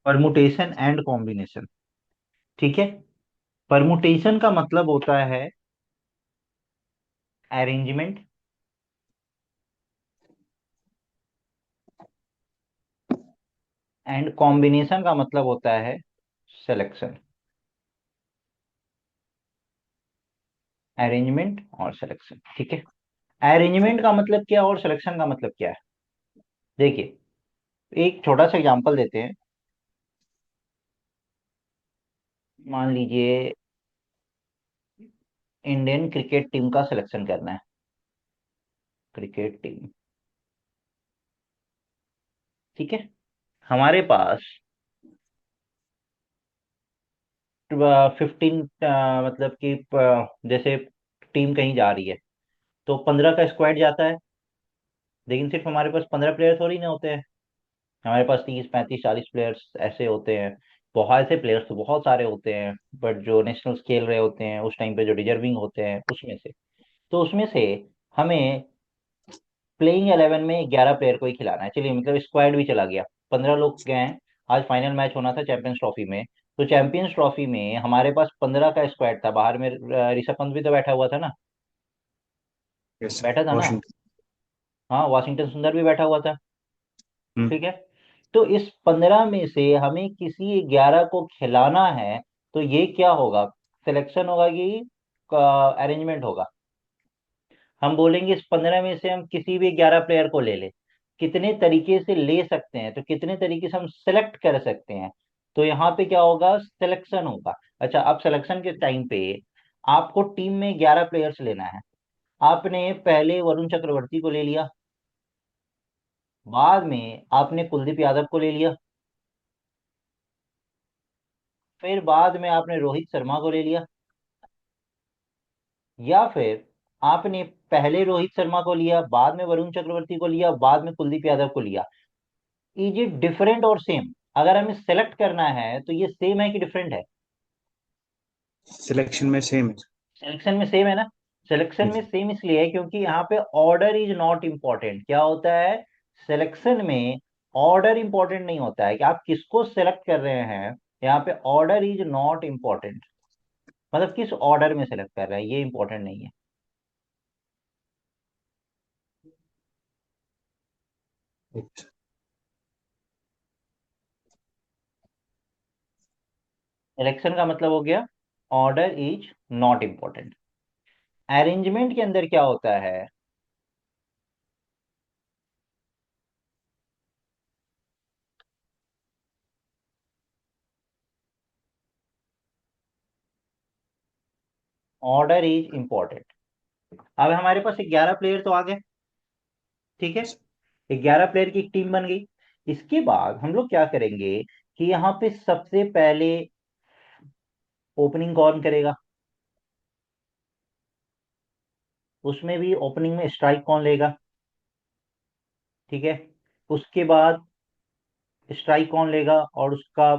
Permutation and combination. ठीक है। Permutation का मतलब होता है अरेंजमेंट, एंड कॉम्बिनेशन का मतलब होता है सिलेक्शन। अरेंजमेंट और सिलेक्शन। ठीक है। अरेंजमेंट का मतलब क्या और सिलेक्शन का मतलब क्या है? देखिए, एक छोटा सा एग्जांपल देते हैं। मान लीजिए इंडियन क्रिकेट टीम का सिलेक्शन करना है। Cricket team. ठीक है। हमारे पास 15, मतलब कि जैसे टीम कहीं जा रही है तो 15 का स्क्वाड जाता है। लेकिन सिर्फ हमारे पास 15 प्लेयर थोड़ी ना होते हैं। हमारे पास 30 35 40 प्लेयर्स ऐसे होते हैं। बहुत ऐसे प्लेयर्स तो बहुत सारे होते हैं। बट जो नेशनल खेल रहे होते हैं उस टाइम पे जो डिजर्विंग होते हैं उसमें से, तो उसमें से हमें प्लेइंग 11 में 11 प्लेयर को ही खिलाना है। चलिए, मतलब स्क्वाड भी चला गया, 15 लोग गए हैं। आज फाइनल मैच होना था चैंपियंस ट्रॉफी में। तो चैंपियंस ट्रॉफी में हमारे पास 15 का स्क्वाड था। बाहर में ऋषभ पंत भी तो बैठा हुआ था ना। यस सर, बैठा था ना। वॉशिंगटन। हाँ, वाशिंगटन सुंदर भी बैठा हुआ था। हम्म। ठीक है। तो इस 15 में से हमें किसी 11 को खिलाना है। तो ये क्या होगा? सिलेक्शन होगा कि अरेंजमेंट होगा? हम बोलेंगे इस 15 में से हम किसी भी 11 प्लेयर को ले ले। कितने तरीके से ले सकते हैं, तो कितने तरीके से हम सेलेक्ट कर सकते हैं। तो यहाँ पे क्या होगा? सिलेक्शन होगा। अच्छा, अब सिलेक्शन के टाइम पे आपको टीम में 11 प्लेयर्स लेना है। आपने पहले वरुण चक्रवर्ती को ले लिया। बाद में आपने कुलदीप यादव को ले लिया। फिर बाद में आपने रोहित शर्मा को ले लिया। या फिर आपने पहले रोहित शर्मा को लिया, बाद में वरुण चक्रवर्ती को लिया, बाद में कुलदीप यादव को लिया। इज इट डिफरेंट और सेम? अगर हमें सेलेक्ट करना है तो ये सेम है कि डिफरेंट है? सिलेक्शन में सेम है। सिलेक्शन में सेम है ना। सिलेक्शन में यस। सेम इसलिए है क्योंकि यहाँ पे ऑर्डर इज नॉट इम्पोर्टेंट। क्या होता है सिलेक्शन में? ऑर्डर इंपॉर्टेंट नहीं होता है कि आप किसको सेलेक्ट कर रहे हैं। यहाँ पे ऑर्डर इज नॉट इम्पोर्टेंट। मतलब किस ऑर्डर में सेलेक्ट कर रहे हैं ये इंपॉर्टेंट नहीं है। यस। सिलेक्शन का मतलब हो गया order is not important. Arrangement के अंदर क्या होता है? Order is important. अब हमारे पास 11 प्लेयर तो आ गए। ठीक है। 11 प्लेयर की एक टीम बन गई। इसके बाद हम लोग क्या करेंगे कि यहाँ पे सबसे पहले ओपनिंग कौन करेगा? उसमें भी ओपनिंग में स्ट्राइक कौन लेगा? ठीक है। उसके बाद स्ट्राइक कौन लेगा और उसका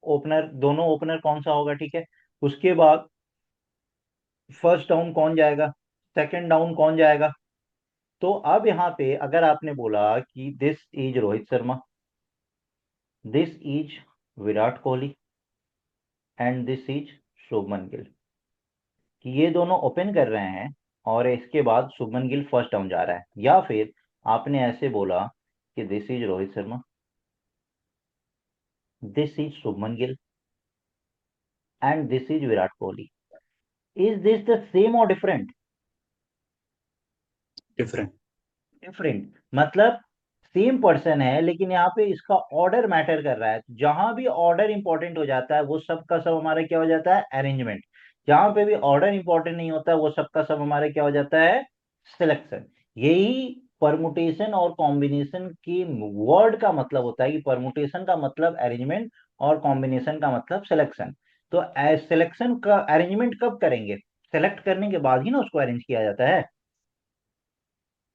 ओपनर, दोनों ओपनर कौन सा होगा? ठीक है। उसके बाद फर्स्ट डाउन कौन जाएगा, सेकंड डाउन कौन जाएगा? तो अब यहाँ पे अगर आपने बोला कि this is Rohit Sharma, this is Virat Kohli, and this is Shubman Gill, कि ये दोनों ओपन कर रहे हैं और इसके बाद शुभमन गिल फर्स्ट डाउन जा रहा है। या फिर आपने ऐसे बोला कि this is Rohit Sharma, this is Shubman Gill, and this is Virat Kohli. Is this the same और डिफरेंट? डिफरेंट। डिफरेंट मतलब सेम पर्सन है, लेकिन यहाँ पे इसका ऑर्डर मैटर कर रहा है। जहां भी ऑर्डर इंपॉर्टेंट हो जाता है वो सब का सब हमारा क्या हो जाता है? अरेंजमेंट। जहां पे भी ऑर्डर इंपॉर्टेंट नहीं होता वो सब का सब हमारा क्या हो जाता है? सिलेक्शन। यही परमुटेशन और कॉम्बिनेशन की वर्ड का मतलब होता है कि परमुटेशन का मतलब अरेंजमेंट और कॉम्बिनेशन का मतलब सिलेक्शन। तो सिलेक्शन का अरेंजमेंट कब करेंगे? सेलेक्ट करने के बाद ही ना उसको अरेंज किया जाता है।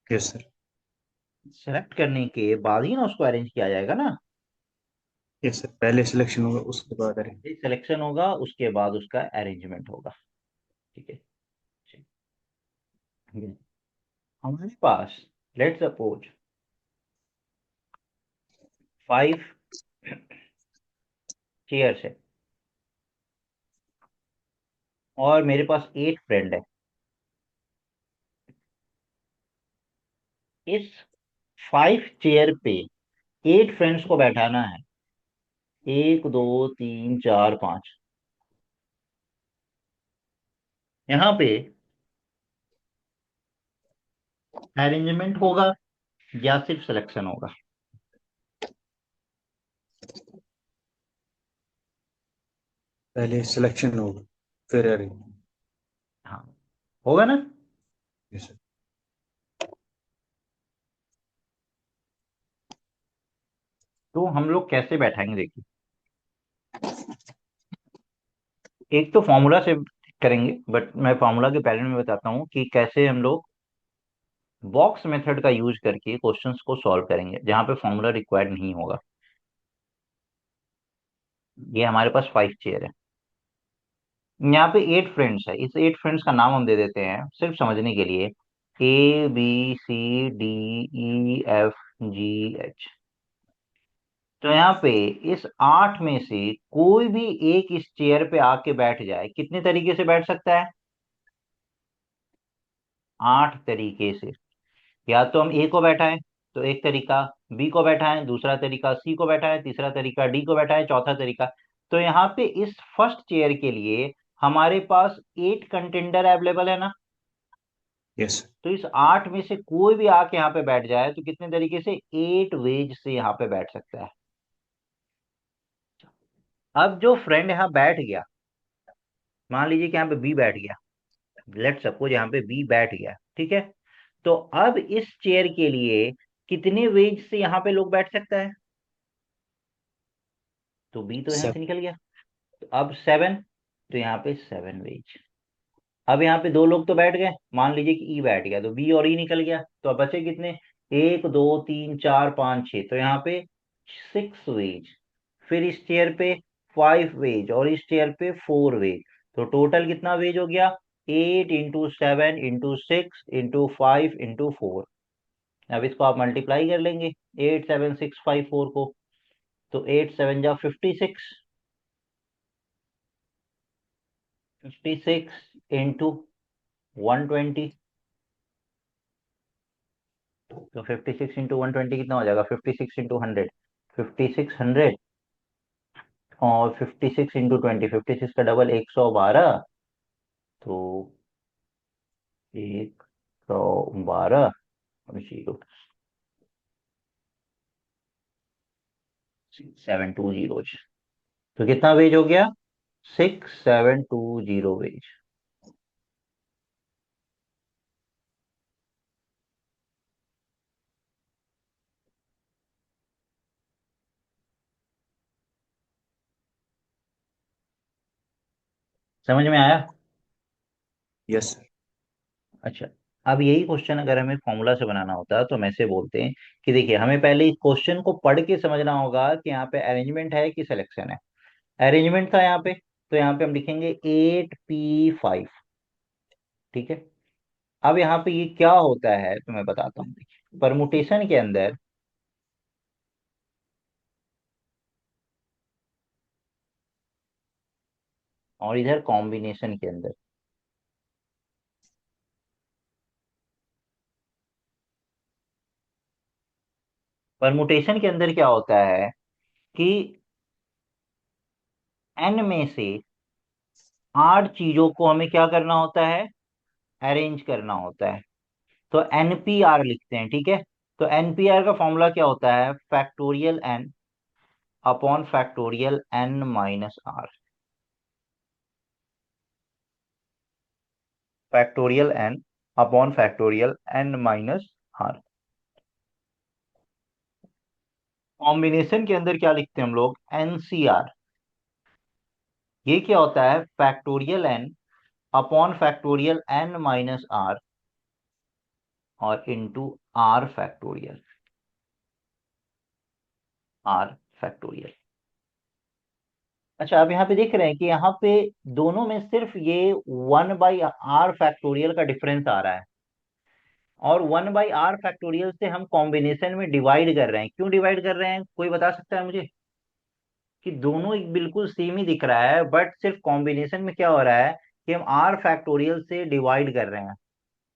Yes sir. सेलेक्ट करने के बाद ही ना उसको अरेंज किया जाएगा ना। यस सर, पहले सिलेक्शन होगा उसके बाद अरेंज। सिलेक्शन होगा उसके बाद उसका अरेंजमेंट होगा। ठीक है। ठीक है। हमारे पास लेट सपोज 5 चेयर से, और मेरे पास 8 फ्रेंड है। इस 5 चेयर पे 8 फ्रेंड्स को बैठाना है, 1 2 3 4 5। यहाँ पे अरेंजमेंट होगा या सिर्फ सिलेक्शन होगा? पहले सिलेक्शन होगा, फिर अरेंज। हाँ, होगा ना? Yes sir. तो हम लोग कैसे बैठाएंगे देखिए। एक तो फॉर्मूला से करेंगे, बट मैं फॉर्मूला के पहले में बताता हूँ कि कैसे हम लोग बॉक्स मेथड का यूज करके क्वेश्चंस को सॉल्व करेंगे जहां पे फॉर्मूला रिक्वायर्ड नहीं होगा। ये हमारे पास 5 चेयर है। यहाँ पे 8 फ्रेंड्स है, इस 8 फ्रेंड्स का नाम हम दे देते हैं सिर्फ समझने के लिए, ABCDEFGH। तो यहाँ पे इस 8 में से कोई भी एक इस चेयर पे आके बैठ जाए, कितने तरीके से बैठ सकता है? 8 तरीके से। या तो हम ए को बैठाएं, तो एक तरीका, बी को बैठाएं दूसरा तरीका, सी को बैठाएं तीसरा तरीका, डी को बैठाएं चौथा तरीका। तो यहाँ पे इस फर्स्ट चेयर के लिए हमारे पास 8 कंटेंडर अवेलेबल है ना। यस। तो इस 8 में से कोई भी आके यहाँ पे बैठ जाए तो कितने तरीके से, 8 वेज से यहाँ पे बैठ सकता है। अब जो फ्रेंड यहाँ बैठ गया, मान लीजिए कि यहाँ पे बी बैठ गया, लेट सपोज यहाँ पे बी बैठ गया, ठीक है। तो अब इस चेयर के लिए कितने वेज से यहाँ पे लोग बैठ सकता है? तो बी तो यहाँ सब। से निकल गया, तो अब 7, तो यहाँ पे 7 वेज। अब यहाँ पे दो लोग तो बैठ गए, मान लीजिए कि ई बैठ गया, तो बी और ई निकल गया, तो अब बचे कितने? 1 2 3 4 5 6, तो यहाँ पे 6 वेज। फिर इस चेयर पे 5 वेज और इस चेयर पे 4 वेज। तो टोटल कितना वेज हो गया? 8 × 7 × 6 × 5 × 4। अब इसको आप मल्टीप्लाई कर लेंगे, 8 7 6 5 4 को। तो 8 7 जा 56, 56 × 120। तो 56 × 120 कितना हो जाएगा? 56 × 100, 5600। और 56 × 20, 56 का डबल 112। तो 112 और 0, 720। तो कितना वेज हो गया? 6720 वेज। समझ में आया? Yes sir. अच्छा, अब यही क्वेश्चन अगर हमें फॉर्मूला से बनाना होता तो हम ऐसे बोलते हैं कि देखिए, हमें पहले इस क्वेश्चन को पढ़ के समझना होगा कि यहाँ पे अरेंजमेंट है कि सिलेक्शन है। अरेंजमेंट था यहाँ पे, तो यहाँ पे हम लिखेंगे 8P5, ठीक है। अब यहाँ पे ये क्या होता है तो मैं बताता हूँ, देखिए परमुटेशन के अंदर, और इधर कॉम्बिनेशन के अंदर। परमुटेशन के अंदर क्या होता है कि n में से 8 चीजों को हमें क्या करना होता है? अरेंज करना होता है। तो NPR लिखते हैं, ठीक है। तो NPR का फॉर्मूला क्या होता है? Factorial n upon factorial n-r। Factorial n upon factorial n-r। Combination के अंदर क्या लिखते हैं हम लोग? NCR। ये क्या होता है? Factorial n upon factorial n-r और इंटू r फैक्टोरियल। अच्छा, अब यहाँ पे देख रहे हैं कि यहाँ पे दोनों में सिर्फ ये 1/r फैक्टोरियल का डिफरेंस आ रहा है, और 1/r फैक्टोरियल से हम कॉम्बिनेशन में डिवाइड कर रहे हैं। क्यों डिवाइड कर रहे हैं, कोई बता सकता है मुझे? कि दोनों एक बिल्कुल सेम ही दिख रहा है, बट सिर्फ कॉम्बिनेशन में क्या हो रहा है कि हम आर फैक्टोरियल से डिवाइड कर रहे हैं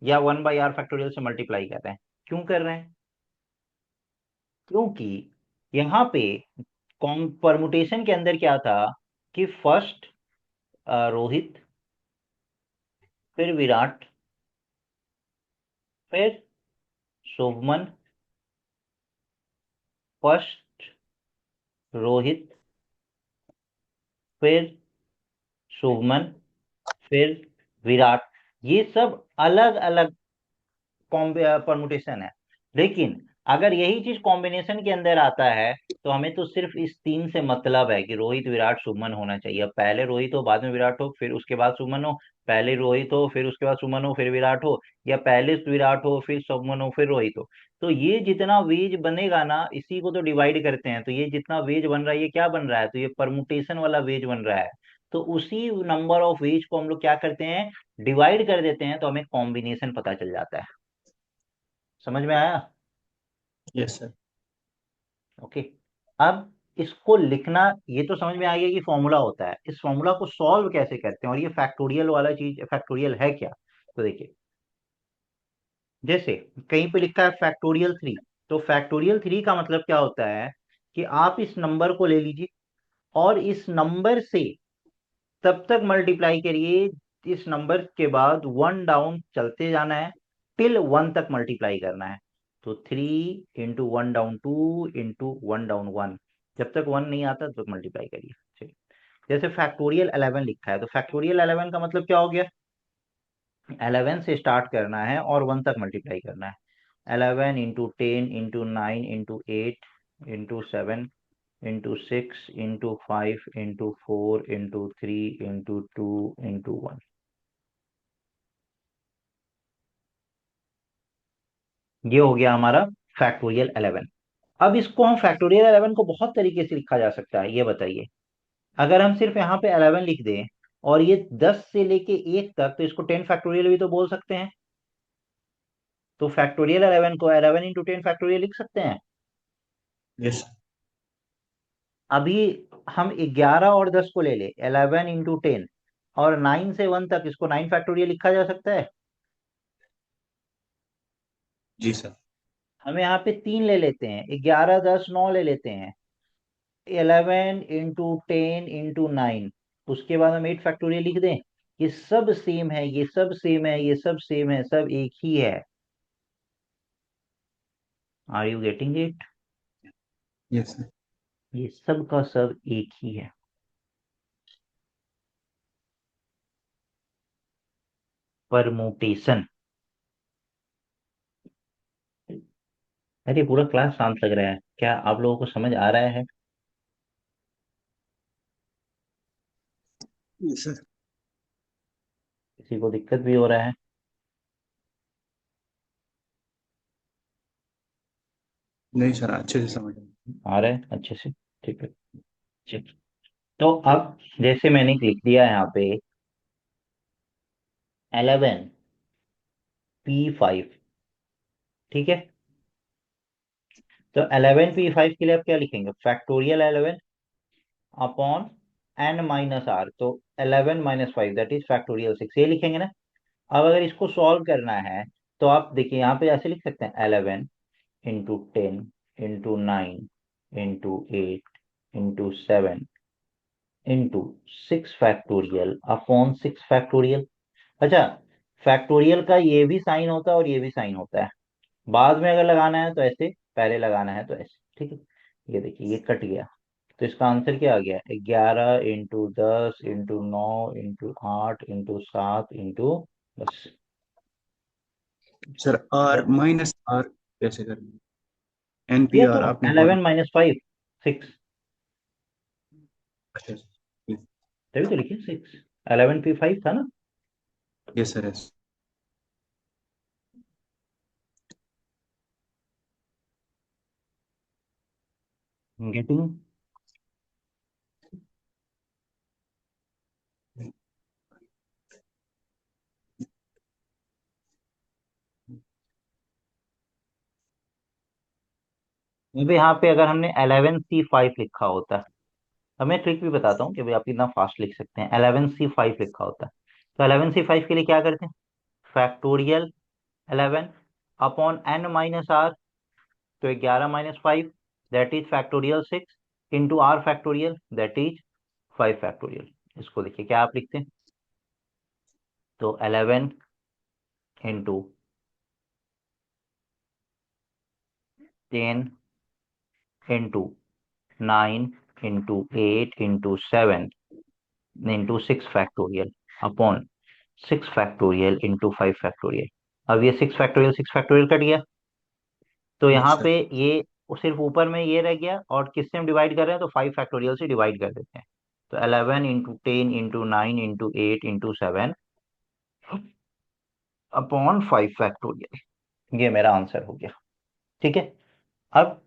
या 1/r फैक्टोरियल से मल्टीप्लाई कर रहे हैं। क्यों कर रहे हैं? क्योंकि यहाँ पे परमुटेशन के अंदर क्या था कि फर्स्ट रोहित, फिर विराट, फिर शुभमन, फर्स्ट रोहित, फिर शुभमन, फिर विराट, ये सब अलग अलग परमुटेशन है। लेकिन अगर यही चीज कॉम्बिनेशन के अंदर आता है तो हमें तो सिर्फ इस तीन से मतलब है कि रोहित विराट शुभमन होना चाहिए। अब पहले रोहित हो बाद में विराट हो फिर उसके बाद शुभमन हो, पहले रोहित हो फिर उसके बाद शुभमन हो फिर विराट हो, या पहले विराट हो फिर शुभमन हो फिर रोहित हो। तो ये जितना वेज बनेगा ना, इसी को तो डिवाइड करते हैं। तो ये जितना वेज बन रहा है ये क्या बन रहा है? तो ये परमुटेशन वाला वेज बन रहा है। तो उसी नंबर ऑफ वेज को हम लोग क्या करते हैं, डिवाइड कर देते हैं, तो हमें कॉम्बिनेशन पता चल जाता है। समझ में आया? Yes sir. ओके। अब इसको लिखना, ये तो समझ में आ गया कि फॉर्मूला होता है, इस फॉर्मूला को सॉल्व कैसे करते हैं और ये फैक्टोरियल वाला चीज, फैक्टोरियल है क्या? तो देखिए, जैसे कहीं पे लिखा है फैक्टोरियल 3, तो फैक्टोरियल 3 का मतलब क्या होता है कि आप इस नंबर को ले लीजिए और इस नंबर से तब तक मल्टीप्लाई करिए, इस नंबर के बाद 1 डाउन चलते जाना है, टिल 1 तक मल्टीप्लाई करना है। तो 3 × 1 डाउन 2 × 1 डाउन 1, जब तक 1 नहीं आता तब तक मल्टीप्लाई करिए। चलिए, जैसे फैक्टोरियल 11 लिखा है, तो फैक्टोरियल 11 का मतलब क्या हो गया? 11 से स्टार्ट करना है और 1 तक मल्टीप्लाई करना है। 11 × 10 × 9 × 8 × 7 × 4 × 3 × 2 × 1। ये हो गया हमारा फैक्टोरियल 11। अब इसको हम फैक्टोरियल 11 को बहुत तरीके से लिखा जा सकता है, ये बताइए। अगर हम सिर्फ यहाँ पे 11 लिख दें और ये 10 से लेके 1 तक, तो इसको 10 फैक्टोरियल भी तो बोल सकते हैं। तो फैक्टोरियल 11 को 11 × 10 फैक्टोरियल लिख सकते हैं। यस। अभी हम 11 और 10 को ले ले, 11 × 10, और 9 से 1 तक, इसको 9 फैक्टोरियल लिखा जा सकता है। जी सर। हम यहाँ पे 3 ले लेते हैं, 11 10 9 ले लेते हैं, 11 × 10 × 9, उसके बाद हम 8 फैक्टोरियल लिख दें। ये सब सेम है, ये सब सेम है, ये सब सेम है, सब एक ही है। Are you getting it? Yes sir. ये सब का सब एक ही है। परमुटेशन। अरे पूरा क्लास शांत लग रहा है, क्या आप लोगों को समझ आ रहा है? Yes sir. किसी को दिक्कत भी हो रहा है? नहीं सर, अच्छे से समझ रहा आ रहा है अच्छे से? ठीक है। ठीक। तो अब जैसे मैंने लिख दिया यहाँ पे 11 P5, ठीक है। तो 11 P5 के लिए आप क्या लिखेंगे? फैक्टोरियल 11 अपॉन n - r, तो 11 - 5 दैट इज फैक्टोरियल 6, ये लिखेंगे ना। अब अगर इसको सॉल्व करना है तो आप देखिए यहाँ पे ऐसे लिख सकते हैं, 11 × 10 × 9 × 8 × 7 × 2 × 6 फैक्टोरियल अपॉन 6 फैक्टोरियल। अच्छा, फैक्टोरियल का ये भी साइन होता है और ये भी साइन होता है। बाद में अगर लगाना है तो ऐसे, पहले लगाना है तो ऐसे, ठीक है। ये देखिए ये कट गया, तो इसका आंसर क्या आ गया? 11 × 10 × 9 × 8 × 7 × 10। हूँ सर। आर माइनस आर कैसे करेंगे? एन पी किया तो आर आपने बोला। 11 - 5, 6, अच्छा सर। तभी तो लिखे 6। 11 P5 था ना। Yes sir yes. गेटिंग? अब यहाँ पे अगर हमने 11C5 लिखा होता अब मैं ट्रिक भी बताता हूँ कि भाई आप कितना फास्ट लिख सकते हैं। 11C5 लिखा होता है, तो 11C5 के लिए क्या करते हैं, फैक्टोरियल 11 अपॉन n-r, तो 11-5, that is factorial 6 into r factorial, that is 5 factorial. इसको देखिए क्या आप लिखते हैं, तो 11 into 10 into 9 into 8 into 7 into 6 factorial upon 6 factorial into 5 factorial. अब ये 6 फैक्टोरियल कट गया, तो यस यहाँ पे सर। ये सिर्फ ऊपर में ये रह गया, और किससे हम डिवाइड कर रहे हैं, तो 5 फैक्टोरियल से डिवाइड कर देते हैं। तो 11 into 10 into 9 into 7 upon 5 factorial, ये मेरा आंसर हो गया। ठीक है। अब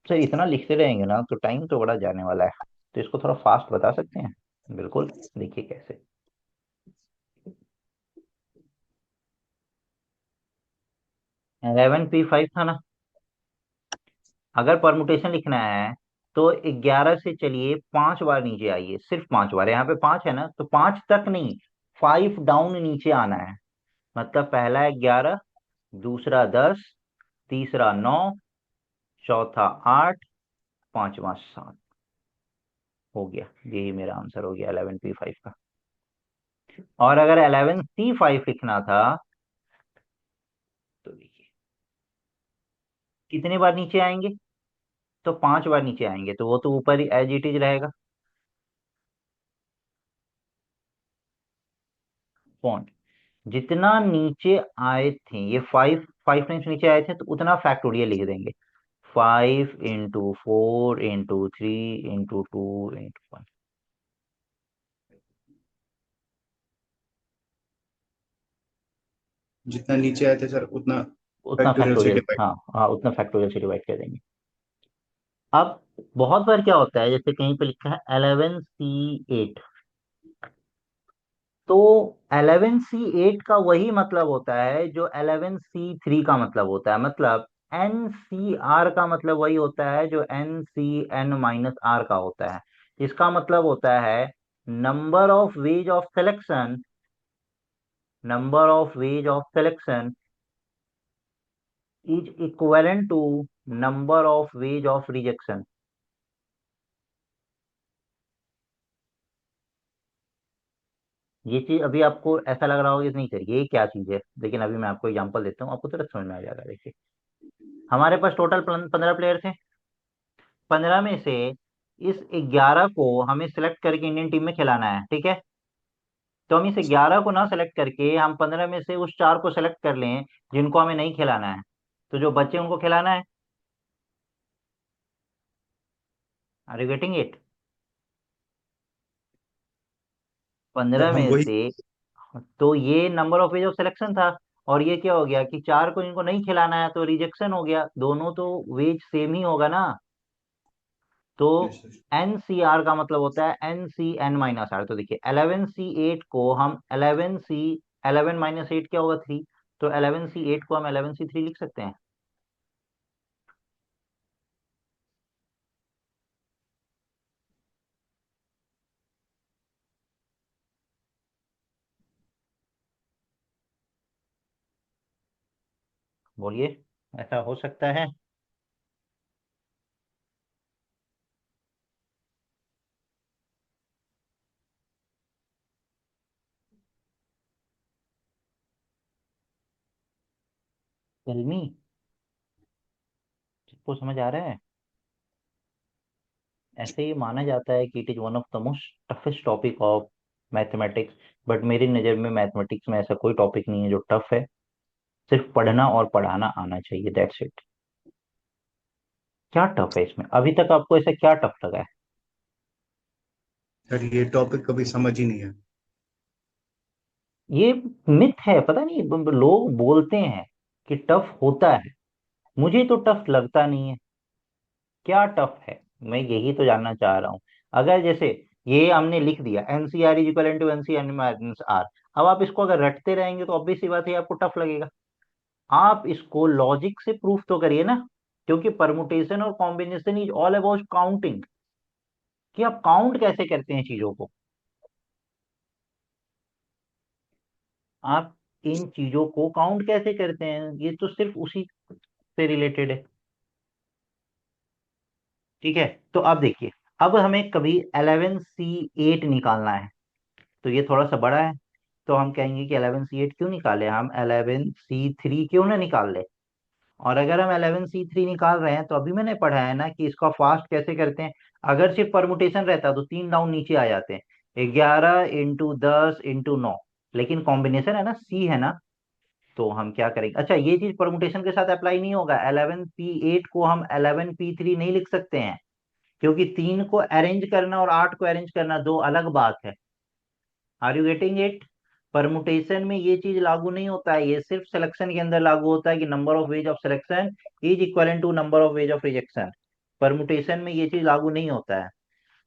सर इतना लिखते रहेंगे ना तो टाइम तो बड़ा जाने वाला है, तो इसको थोड़ा फास्ट बता सकते हैं। बिल्कुल, देखिए कैसे। 11P5 था ना, अगर परमुटेशन लिखना है तो 11 से चलिए 5 बार नीचे आइए, सिर्फ 5 बार, यहाँ पे 5 है ना, तो 5 तक नहीं, 5 डाउन नीचे आना है। मतलब पहला 11, दूसरा 10, तीसरा 9, चौथा 8, पांचवा 7। हो गया, यही मेरा आंसर हो गया 11P5 का। और अगर 11C5 लिखना था, तो देखिए कितने बार नीचे आएंगे, तो 5 बार नीचे आएंगे, तो वो तो ऊपर ही एज इट इज रहेगा। पॉइंट, जितना नीचे आए थे, ये 5 5 टाइम्स नीचे आए थे, तो उतना फैक्टोरियल लिख देंगे। 5 इंटू 4 इंटू 3 इंटू 2 इंटू 1, जितना नीचे आए थे सर उतना उतना फैक्टोरियल से फैक्टोरियल, डिवाइड। हाँ हाँ, उतना फैक्टोरियल से डिवाइड कर देंगे। अब बहुत बार क्या होता है, जैसे कहीं पे लिखा है 11C8, तो 11C8 का वही मतलब होता है जो 11C3 का मतलब होता है। मतलब NCR का मतलब वही होता है जो NCN-R का होता है। इसका मतलब होता है number of ways of selection, number of ways of selection is equivalent to number of ways of rejection. ये चीज अभी आपको ऐसा लग रहा होगा कि नहीं सर ये क्या चीज है, लेकिन अभी मैं आपको एग्जांपल देता हूँ, आपको तुरंत समझ में आ जाएगा। देखिए, हमारे पास टोटल 15 प्लेयर थे, 15 में से इस 11 को हमें सिलेक्ट करके इंडियन टीम में खिलाना है, ठीक है। तो हम इस 11 को ना सेलेक्ट करके हम 15 में से उस 4 को सेलेक्ट कर लें जिनको हमें नहीं खिलाना है, तो जो बच्चे उनको खिलाना है। Are you getting it? Sir 15 हम में वही। से, तो ये number of ways of selection था, और ये क्या हो गया कि 4 को इनको नहीं खिलाना है तो रिजेक्शन हो गया, दोनों तो वेज सेम ही होगा ना। तो यस सर। NCR का मतलब होता है NCN-R। तो देखिए 11C8 को हम 11 क्या होगा, 3, तो 11C8 को हम 11C3 लिख सकते हैं। बोलिए, ऐसा हो सकता है? फिल्मी, सबको समझ आ रहा है? ऐसे ही माना जाता है कि it is one of the most toughest topic of mathematics, but मेरी नज़र में मैथमेटिक्स में ऐसा कोई टॉपिक नहीं है जो टफ है। सिर्फ पढ़ना और पढ़ाना आना चाहिए, दैट्स इट। क्या टफ है इसमें, अभी तक आपको ऐसा क्या टफ लगा है? सर ये टॉपिक कभी समझ ही नहीं है। ये मिथ है, पता नहीं, लोग बोलते हैं कि टफ होता है, मुझे तो टफ लगता नहीं है। क्या टफ है, मैं यही तो जानना चाह रहा हूँ। अगर जैसे ये हमने लिख दिया NCR is equal to NCN-R, अब आप इसको अगर रटते रहेंगे तो ऑब्वियस सी बात है आपको टफ लगेगा। आप इसको लॉजिक से प्रूफ तो करिए ना, क्योंकि परमुटेशन और combination is all about counting, कि आप काउंट कैसे करते हैं चीजों को। आप इन चीजों को काउंट कैसे करते हैं, ये तो सिर्फ उसी से रिलेटेड है। ठीक है। तो अब देखिए, अब हमें कभी 11C8 निकालना है, तो ये थोड़ा सा बड़ा है, तो हम कहेंगे कि 11C8 क्यों निकाले, हम 11C3 क्यों ना निकाल ले। और अगर हम 11C3 निकाल रहे हैं, तो अभी मैंने पढ़ा है ना कि इसका फास्ट कैसे करते हैं। अगर सिर्फ परमुटेशन रहता तो तीन डाउन नीचे आ जाते हैं, 11 × 10 × 9, लेकिन कॉम्बिनेशन है ना, सी है ना, तो हम क्या करेंगे। अच्छा, ये चीज परमुटेशन के साथ अप्लाई नहीं होगा, 11P8 को हम 11P3 नहीं लिख सकते हैं, क्योंकि तीन को अरेंज करना और आठ को अरेंज करना दो अलग बात है। Are you getting it. Permutation में ये चीज लागू नहीं होता है, ये सिर्फ सिलेक्शन के अंदर लागू होता है कि number of ways of selection is equal to number of ways of rejection. Permutation में ये चीज लागू नहीं होता है।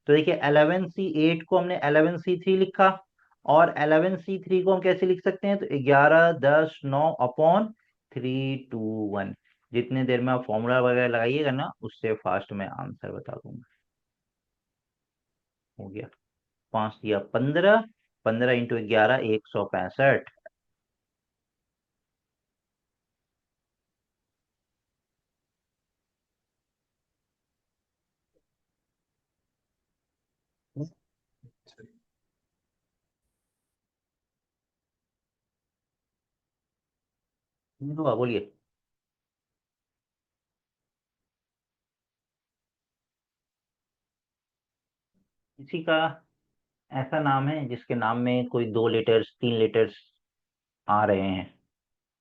तो देखिए, 11C8 को हमने 11C3 लिखा, और 11C3 को हम कैसे लिख सकते हैं, तो 11 10 9 अपॉन 3 2 1। जितने देर में आप फॉर्मूला वगैरह लगाइएगा ना, उससे फास्ट मैं आंसर बता दूंगा। हो गया, 5 × 15, 15 × 11 165। हुआ, बोलिए। किसी का ऐसा नाम है जिसके नाम में कोई दो लेटर्स तीन लेटर्स आ रहे हैं,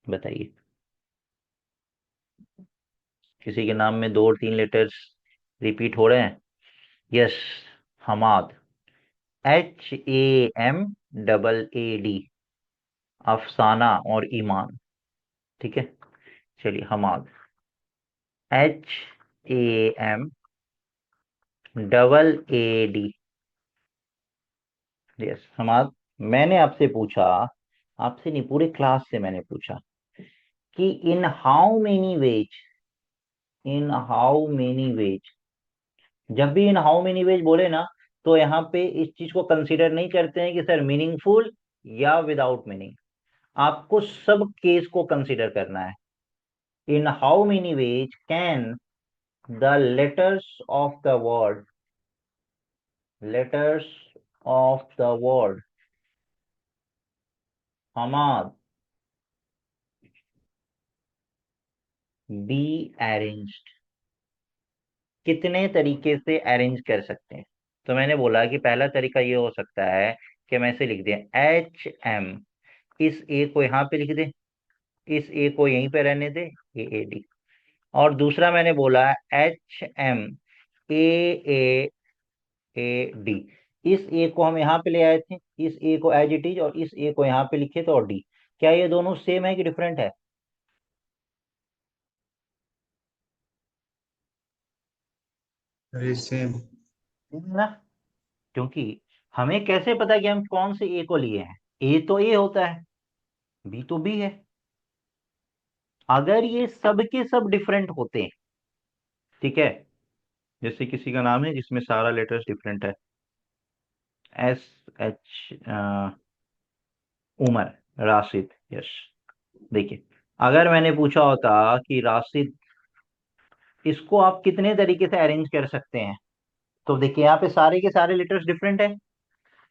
बताइए। किसी के नाम में दो और तीन लेटर्स रिपीट हो रहे हैं। यस, हमाद, HAMAAD, अफसाना और ईमान। ठीक है, चलिए, हमाद, HAMAAD। यस, हमाद। मैंने आपसे पूछा, आपसे नहीं, पूरे क्लास से मैंने पूछा कि इन हाउ मेनी वेज, जब भी इन हाउ मेनी वेज बोले ना, तो यहाँ पे इस चीज को कंसीडर नहीं करते हैं कि सर मीनिंगफुल या विदाउट मीनिंग। आपको सब केस को कंसीडर करना है। In how many ways can the letters of the word हमाद बी अरेंज्ड, कितने तरीके से अरेंज कर सकते हैं। तो मैंने बोला कि पहला तरीका ये हो सकता है कि मैं इसे लिख दें HM, इस ए को यहाँ पे लिख दे, इस ए को यहीं पे रहने दे, AAD। और दूसरा मैंने बोला HMAAAD, इस ए को हम यहाँ पे ले आए थे, इस ए को एज इट इज, और इस ए को यहाँ पे लिखे थे, और डी। क्या ये दोनों सेम है कि डिफरेंट है? अरे सेम। Same है ना। क्योंकि हमें कैसे पता कि हम कौन से ए को लिए हैं, ए तो ए होता है, बी तो बी है। अगर ये सब के सब डिफरेंट होते हैं, ठीक है, जैसे किसी का नाम है जिसमें सारा लेटर्स डिफरेंट है, SH, उमर, राशिद, यस। देखिए, अगर मैंने पूछा होता कि राशिद, इसको आप कितने तरीके से अरेंज कर सकते हैं, तो देखिए यहाँ पे सारे के सारे लेटर्स डिफरेंट है।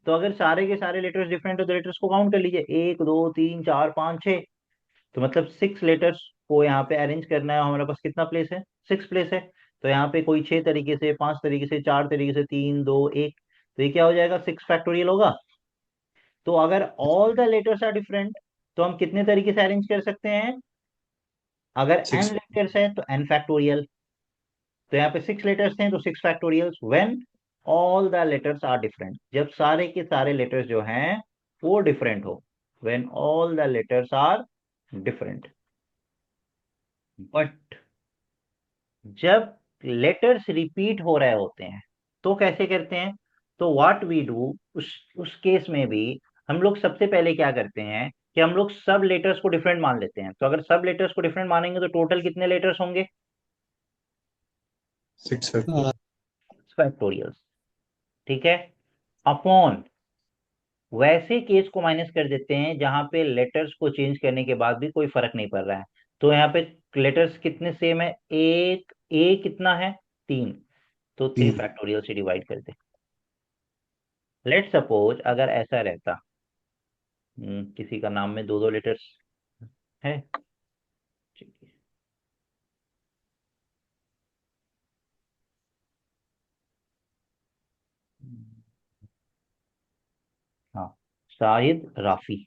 तो अगर सारे के सारे लेटर्स डिफरेंट है, तो लेटर्स को काउंट कर लीजिए, 1 2 3 4 5 6। तो मतलब 6 लेटर्स को यहाँ पे अरेंज करना है, हमारे पास कितना प्लेस है, 6 प्लेस है। तो यहाँ पे कोई 6 तरीके से, 5 तरीके से, 4 तरीके से, 3 2 1, तो ये क्या हो जाएगा, 6 फैक्टोरियल होगा। तो अगर all the letters are different, तो हम कितने तरीके से अरेंज कर सकते हैं। अगर n 6। लेटर्स है तो n फैक्टोरियल। तो यहाँ पे 6 लेटर्स हैं तो 6 factorial, when all the letters are different, जब सारे के सारे लेटर्स जो हैं वो डिफरेंट हो, when all the letters are different. But जब लेटर्स रिपीट हो रहे होते हैं, तो कैसे करते हैं। तो व्हाट वी डू, उस केस में भी हम लोग सबसे पहले क्या करते हैं कि हम लोग सब लेटर्स को डिफरेंट मान लेते हैं। तो अगर सब लेटर्स को डिफरेंट मानेंगे, तो टोटल कितने लेटर्स होंगे, 6 है। फैक्टोरियल। ठीक है, अपॉन वैसे केस को माइनस कर देते हैं जहां पे लेटर्स को चेंज करने के बाद भी कोई फर्क नहीं पड़ रहा है। तो यहाँ पे लेटर्स कितने सेम है, एक ए कितना है, 3, तो 3 3। फैक्टोरियल से डिवाइड कर दे। लेट सपोज अगर ऐसा रहता, किसी का नाम में दो दो लेटर्स है, ठीक है। हाँ, शाहिद राफी,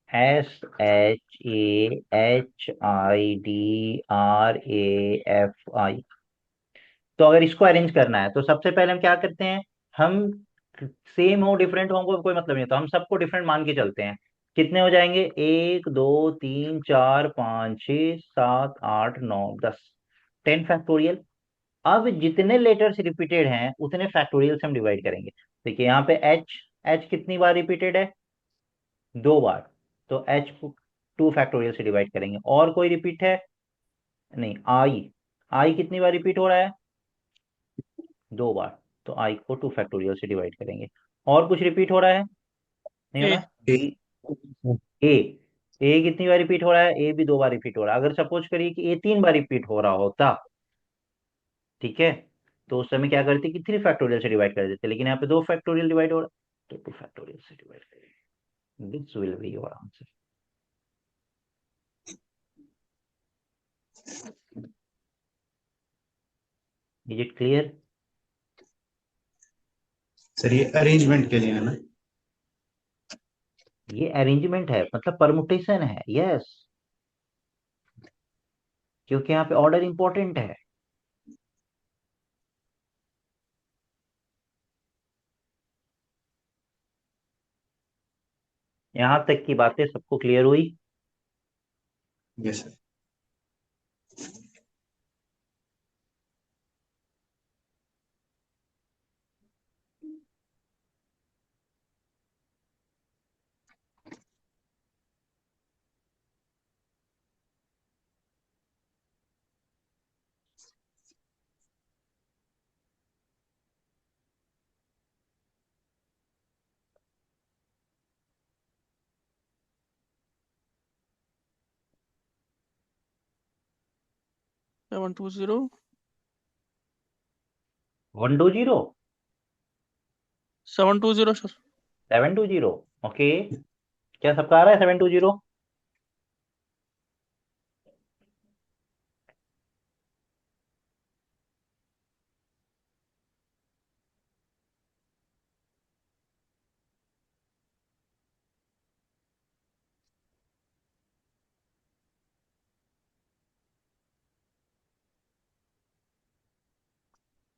SHAHIDRAFI। तो अगर इसको अरेंज करना है तो सबसे पहले हम क्या करते हैं, हम सेम हो डिफरेंट हो कोई मतलब नहीं, तो हम सबको डिफरेंट मान के चलते हैं। कितने हो जाएंगे, 1 2 3 4 5 6 7 8 9 10, 10 फैक्टोरियल। अब जितने लेटर्स रिपीटेड हैं उतने फैक्टोरियल से हम डिवाइड करेंगे। देखिए यहाँ पे एच, एच कितनी बार रिपीटेड है, 2 बार, तो एच को 2 फैक्टोरियल से डिवाइड करेंगे। और कोई रिपीट है, नहीं, आई, आई कितनी बार रिपीट हो रहा है, 2 बार, तो आई को 2 फैक्टोरियल से डिवाइड करेंगे। और कुछ रिपीट हो रहा है, नहीं हो ए रहा, बी, ए, ए कितनी बार रिपीट हो रहा है, ए भी 2 बार रिपीट हो रहा है। अगर सपोज करिए कि ए 3 बार रिपीट हो रहा होता, ठीक है, तो उस समय क्या करते कि 3 फैक्टोरियल से डिवाइड कर देते, लेकिन यहाँ पे 2 फैक्टोरियल डिवाइड हो रहा है, तो 2 फैक्टोरियल से डिवाइड करेंगे। This will be your answer. Is it clear? Sir ये अरेंजमेंट के लिए है ना? ये अरेंजमेंट है, मतलब परमुटेशन है, यस, क्योंकि यहाँ पे ऑर्डर इंपॉर्टेंट है। यहाँ तक की बातें सबको क्लियर हुई? Yes sir. 720 120, 720 सर। 720, ओके। क्या सबका आ रहा है 720?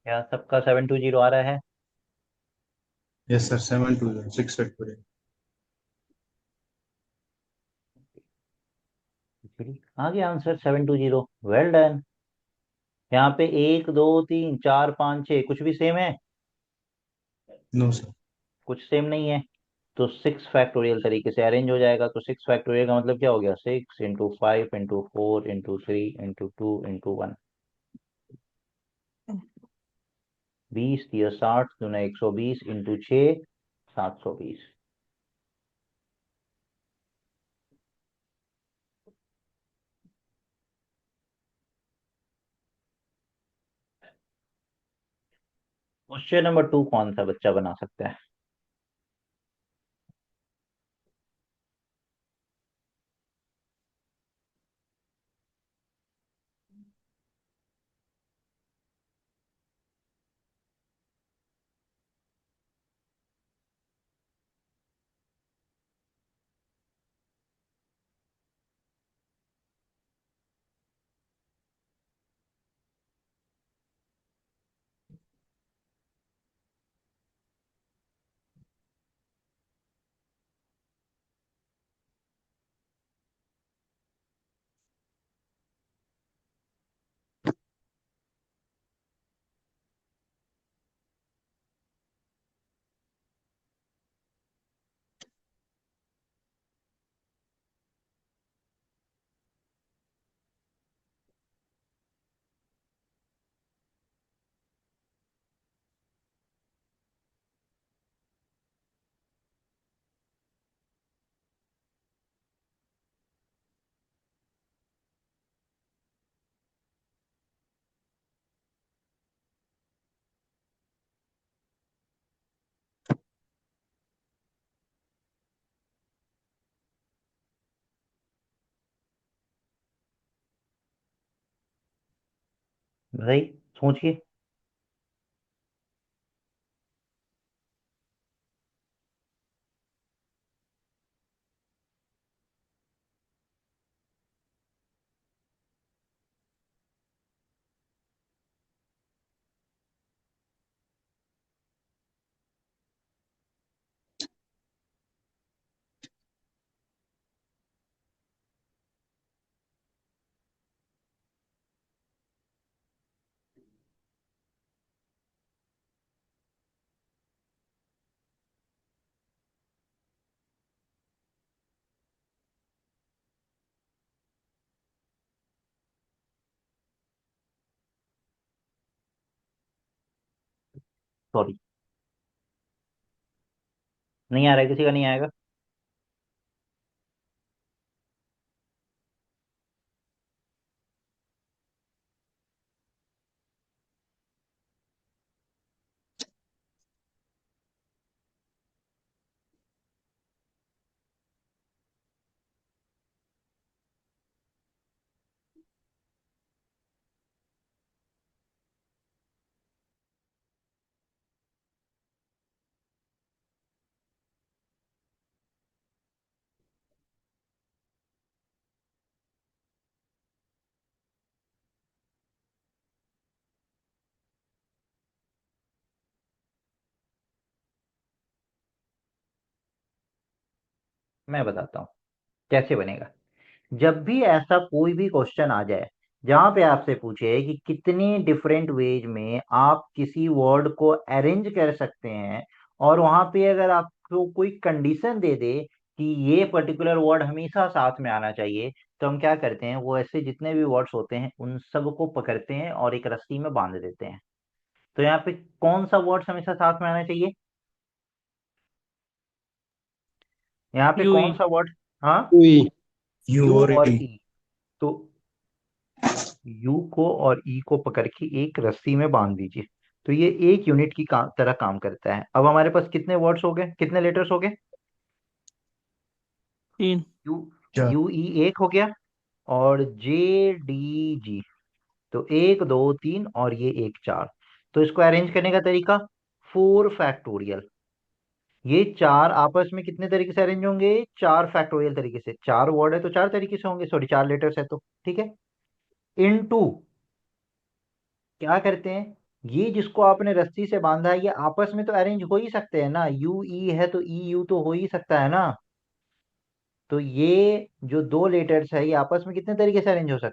क्या सबका 720 आ रहा है? Yes sir, 720 6 factorial. आ गया आंसर 720, वेल डन। यहाँ पे 1 2 3 4 5 6 कुछ भी सेम है? No sir. कुछ सेम नहीं है, तो 6 फैक्टोरियल तरीके से अरेंज हो जाएगा। तो 6 फैक्टोरियल का मतलब क्या हो गया, 6 × 5 × 4 × 3 × 2 × 1, 20 × 60 × 120, 720। क्वेश्चन नंबर 2 कौन सा बच्चा बना सकता है? भाई सोचिए। सॉरी, नहीं आ रहा है, किसी का नहीं आएगा। मैं बताता हूँ कैसे बनेगा। जब भी ऐसा कोई भी क्वेश्चन आ जाए जहां पे आपसे पूछे कि कितने डिफरेंट वेज में आप किसी वर्ड को अरेंज कर सकते हैं, और वहां पे अगर आपको कोई कंडीशन दे दे कि ये पर्टिकुलर वर्ड हमेशा साथ में आना चाहिए, तो हम क्या करते हैं, वो ऐसे जितने भी वर्ड्स होते हैं उन सब को पकड़ते हैं और एक रस्सी में बांध देते हैं। तो यहाँ पे कौन सा वर्ड हमेशा साथ में आना चाहिए? यहाँ पे यूई। कौन सा वर्ड? हाँ, हुई। यू यू और और ई। ई। तो यू को और ई को पकड़ के एक रस्सी में बांध दीजिए। तो ये एक यूनिट की तरह काम करता है। अब हमारे पास कितने वर्ड्स हो गए, कितने लेटर्स हो गए? तीन। यू, चार। यू ई एक हो गया, और जे डी जी। तो एक दो तीन और ये एक चार। तो इसको अरेंज करने का तरीका, 4 फैक्टोरियल। ये चार आपस में कितने तरीके से अरेंज होंगे? 4 फैक्टोरियल तरीके से। चार वर्ड है तो चार तरीके से होंगे, सॉरी 4 लेटर्स है तो, ठीक है। इन टू क्या करते हैं, ये जिसको आपने रस्सी से बांधा है ये आपस में तो अरेंज हो ही सकते हैं ना, यू ई है तो ई यू तो हो ही सकता है ना। तो ये जो 2 लेटर्स है ये आपस में कितने तरीके से अरेंज हो सकते हैं?